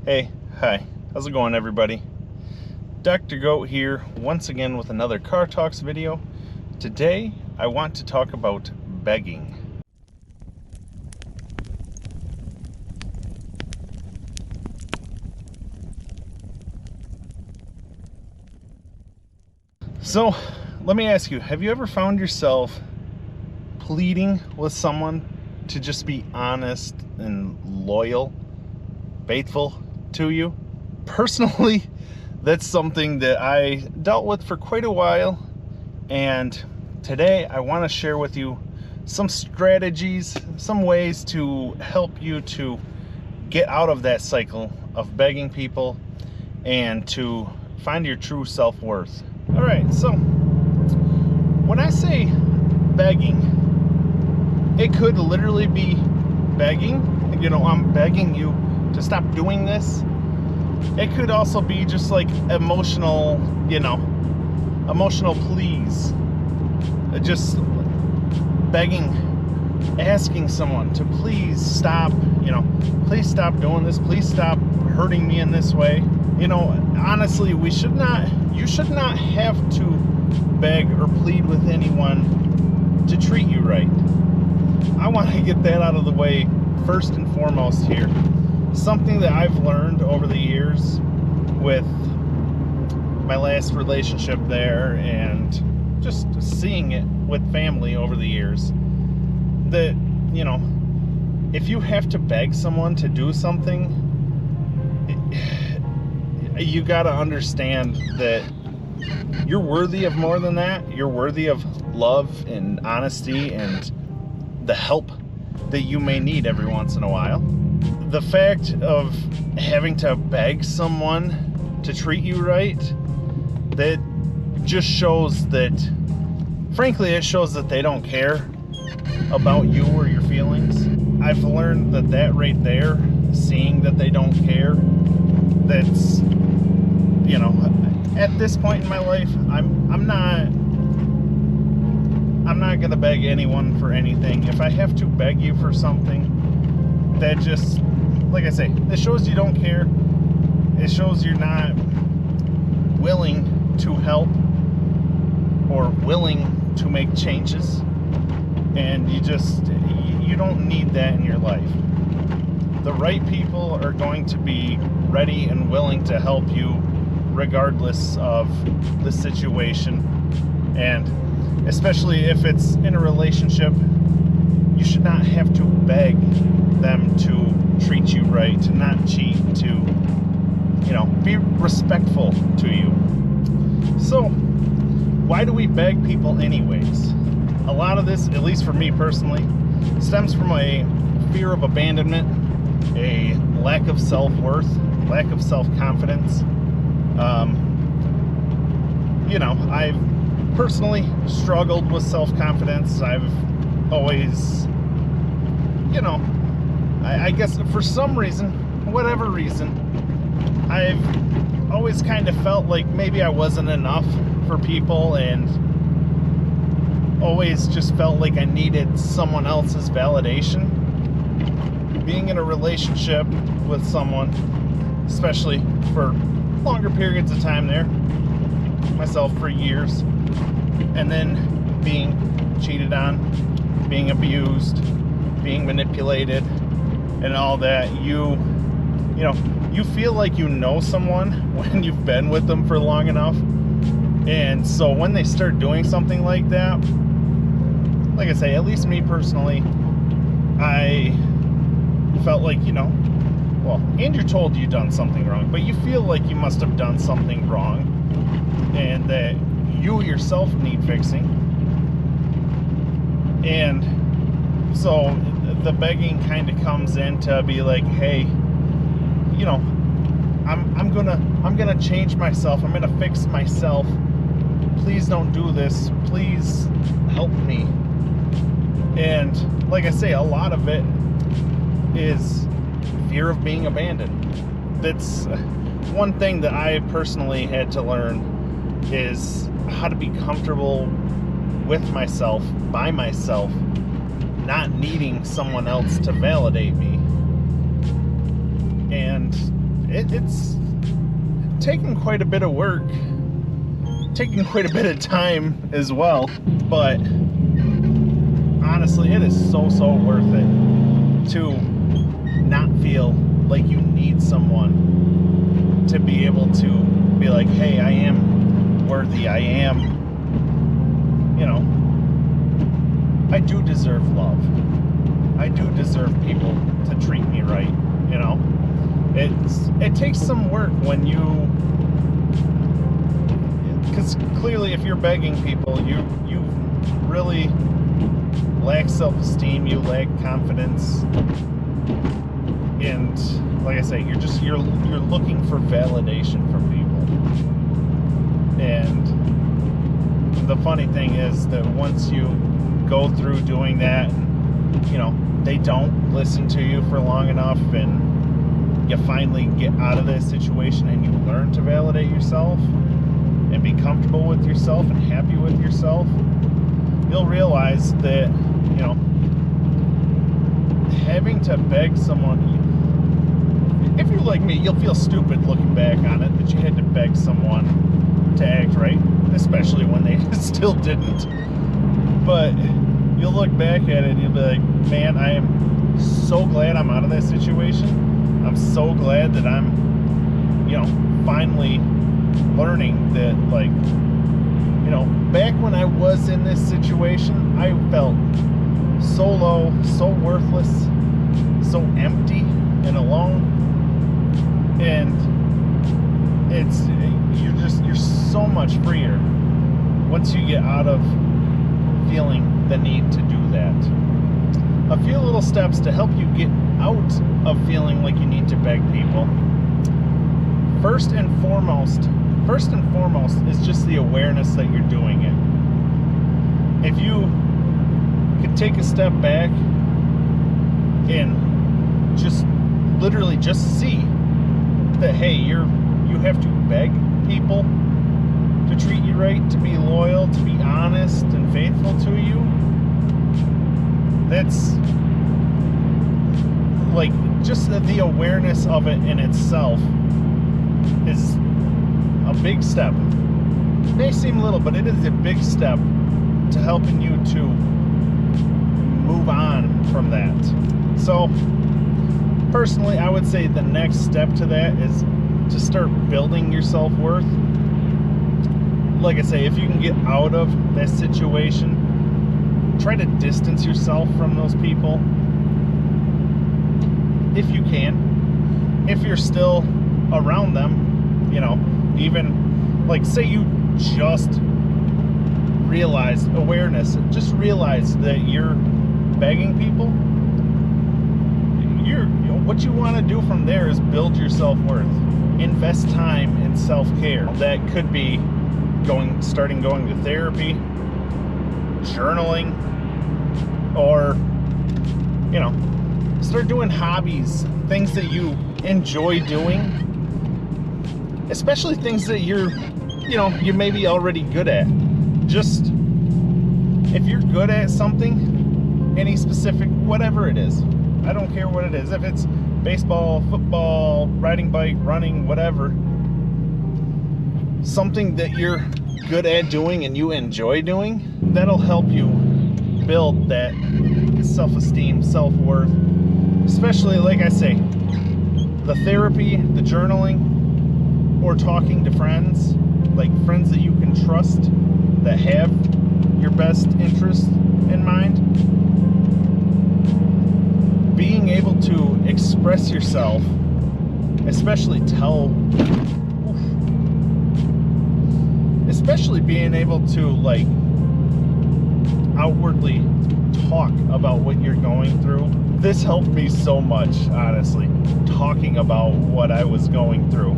Hey, hi, how's it going, everybody? Dr. Goat here, once again with another Car Talks video. Today, I want to talk about begging. So, let me ask you, have you ever found yourself pleading with someone to just be honest and loyal, faithful to you? Personally, that's something that I dealt with for quite a while, and today I want to share with you some strategies, some ways to help you to get out of that cycle of begging people and to find your true self-worth. All right, so when I say begging, it could literally be begging, I'm begging you to stop doing this. It could also be just like emotional pleas. Just begging, asking someone to please stop, please stop doing this, please stop hurting me in this way. Honestly, you should not have to beg or plead with anyone to treat you right. I want to get that out of the way first and foremost here. Something that I've learned over the years with my last relationship there, and just seeing it with family over the years, that if you have to beg someone to do something, you got to understand that you're worthy of more than that. You're worthy of love and honesty and the help that you may need every once in a while. The fact of having to beg someone to treat you right, that just shows that, frankly, it shows that they don't care about you or your feelings. I've learned that right there, seeing that they don't care, that's, at this point in my life, I'm not gonna beg anyone for anything. If I have to beg you for something, that just, like I say, it shows you don't care. It shows you're not willing to help or willing to make changes, and you don't need that in your life. The right people are going to be ready and willing to help you regardless of the situation, and especially if it's in a relationship, you should not have to beg them to treat you right, to not cheat, to be respectful to you. So why do we beg people anyways? A lot of this, at least for me personally, stems from a fear of abandonment, a lack of self-worth, lack of self-confidence. I've personally struggled with self-confidence. I've always, I guess for some reason, whatever reason, I've always kind of felt like maybe I wasn't enough for people, and always just felt like I needed someone else's validation. Being in a relationship with someone, especially for longer periods of time there, myself for years, and then being cheated on, being abused, being manipulated, and all that, you feel like you know someone when you've been with them for long enough. And so when they start doing something like that, like I say, at least me personally, I felt like, and you're told you've done something wrong, but you feel like you must have done something wrong and that you yourself need fixing. And so the begging kind of comes in to be like, hey, I'm gonna change myself. I'm gonna fix myself. Please don't do this. Please help me. And like I say, a lot of it is fear of being abandoned. That's one thing that I personally had to learn, is how to be comfortable with myself, by myself, not needing someone else to validate me. And it's taken quite a bit of work, taking quite a bit of time as well, but honestly, it is so worth it to not feel like you need someone to be able to be like, hey, I am worthy, I am, I do deserve love. I do deserve people to treat me right, It takes some work when because clearly if you're begging people, you really lack self-esteem, you lack confidence, and like I say, you're looking for validation from people. And the funny thing is that once you go through doing that, they don't listen to you for long enough, and you finally get out of that situation and you learn to validate yourself and be comfortable with yourself and happy with yourself, you'll realize that, having to beg someone, if you're like me, you'll feel stupid looking back on it, that you had to beg someone to act right, especially when they still didn't. But you'll look back at it and you'll be like, man, I am so glad I'm out of that situation. I'm so glad that I'm, finally learning that, back when I was in this situation, I felt so low, so worthless, so empty and alone. And you're so much freer once you get out of feeling the need to do that. A few little steps to help you get out of feeling like you need to beg people. First and foremost is just the awareness that you're doing it. If you could take a step back and just literally just see that, hey, you have to beg people to treat you right, to be loyal, to be honest and faithful to you. That's just the awareness of it in itself is a big step. It may seem little, but it is a big step to helping you to move on from that. So personally, I would say the next step to that is to start building your self-worth. Like I say, if you can get out of that situation, try to distance yourself from those people if you can. If you're still around them, even say you just realized just realize that you're begging people, what you want to do from there is build your self-worth. Invest time in self-care. That could be starting going to therapy, journaling, or start doing hobbies, things that you enjoy doing, especially things that you may be already good at. Just if you're good at something, any specific, whatever it is, I don't care what it is, if it's baseball, football, riding bike, running, whatever, something that you're good at doing and you enjoy doing, that'll help you build that self-esteem, self-worth. Especially, like I say, the therapy, the journaling, or talking to friends, friends that you can trust, that have your best interest in mind. Being able to express yourself, especially being able to outwardly talk about what you're going through. This helped me so much, honestly, talking about what I was going through.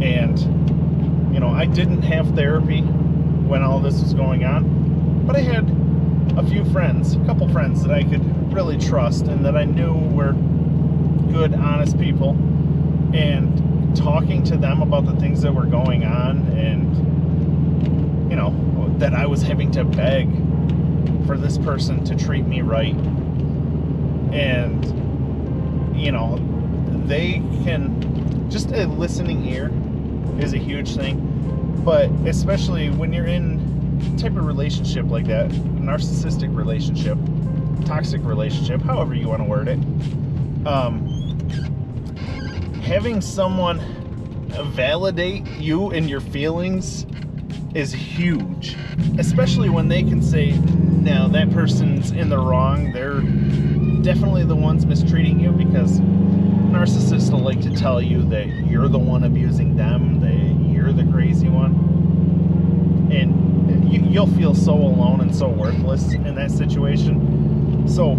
And I didn't have therapy when all this was going on, but I had a couple friends that I could really trust and that I knew were good, honest people, and talking to them about the things that were going on, and that I was having to beg for this person to treat me right, and they can just a listening ear is a huge thing. But especially when you're in a type of relationship like that, narcissistic relationship, toxic relationship, however you want to word it, having someone validate you and your feelings is huge. Especially when they can say, no, that person's in the wrong. They're definitely the ones mistreating you, because narcissists will like to tell you that you're the one abusing them, that you're the crazy one. And you'll feel so alone and so worthless in that situation. So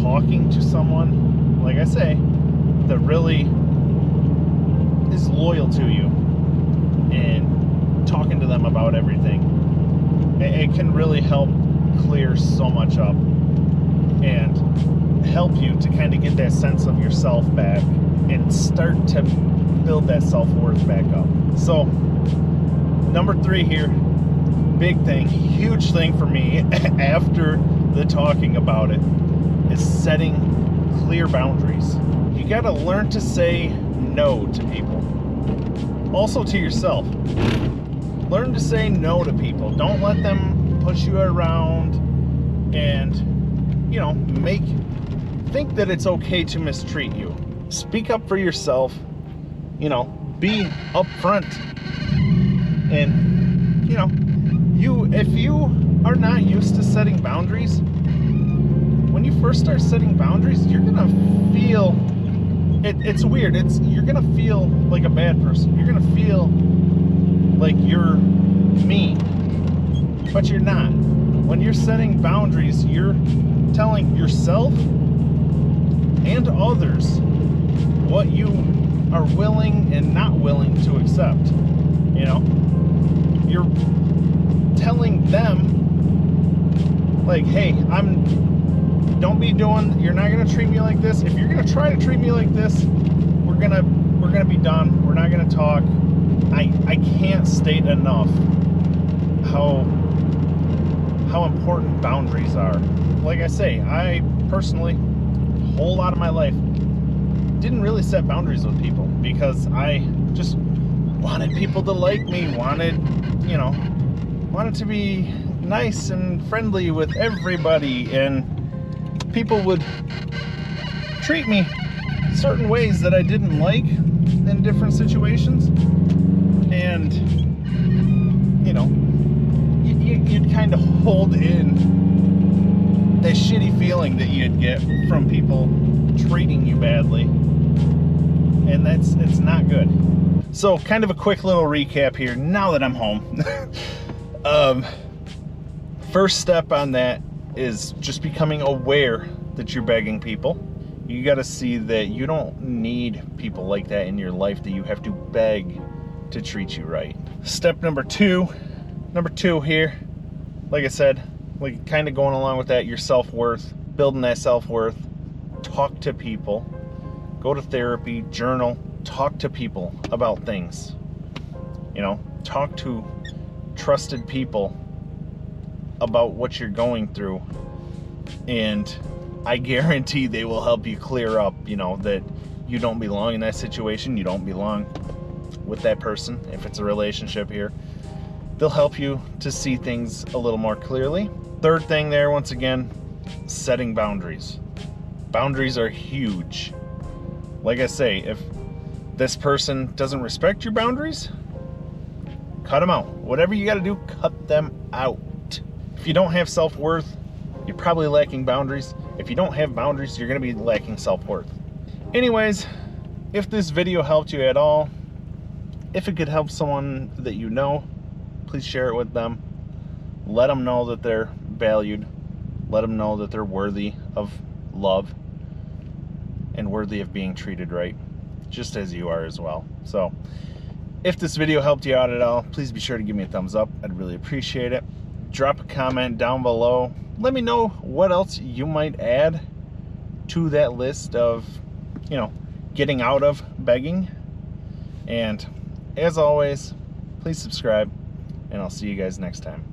talking to someone, like I say, that really is loyal to you and talking to them about everything, it can really help clear so much up and help you to kind of get that sense of yourself back and start to build that self-worth back up. So number 3 here, big thing, huge thing for me after the talking about it, is setting clear boundaries. You got to learn to say no to people. Also to yourself. Learn to say no to people. Don't let them push you around and, think that it's okay to mistreat you. Speak up for yourself. Be upfront. And, if you are not used to setting boundaries, when you first start setting boundaries, you're gonna feel it's weird. You're gonna feel like a bad person. You're gonna feel like you're mean, but you're not. When you're setting boundaries, you're telling yourself and others what you are willing and not willing to accept. You're telling them, like, hey, you're not gonna treat me like this. If you're gonna try to treat me like this, we're gonna be done. We're not gonna talk. I can't state enough how important boundaries are. Like I say, I personally, a whole lot of my life, didn't really set boundaries with people because I just wanted people to like me, wanted to be nice and friendly with everybody, and people would treat me certain ways that I didn't like in different situations, and you'd kind of hold in that shitty feeling that you'd get from people treating you badly, and it's not good. So kind of a quick little recap here now that I'm home. First step on that is just becoming aware that you're begging people. You got to see that you don't need people like that in your life that you have to beg to treat you right. Step number two here, like I said, like kind of going along with that, your self-worth, building that self-worth. Talk to people, go to therapy, journal, talk to people about things. Talk to trusted people about what you're going through, and I guarantee they will help you clear up, that you don't belong in that situation, you don't belong with that person. If it's a relationship here, they'll help you to see things a little more clearly. Third thing there, once again, setting boundaries. Boundaries are huge. Like I say, if this person doesn't respect your boundaries, cut them out. Whatever you got to do, cut them out. If you don't have self-worth, you're probably lacking boundaries. If you don't have boundaries, you're going to be lacking self-worth. Anyways, if this video helped you at all, if it could help someone that you know, please share it with them. Let them know that they're valued. Let them know that they're worthy of love and worthy of being treated right, just as you are as well. So if this video helped you out at all, please be sure to give me a thumbs up. I'd really appreciate it. Drop a comment down below. Let me know what else you might add to that list of, getting out of begging. And as always, please subscribe, and I'll see you guys next time.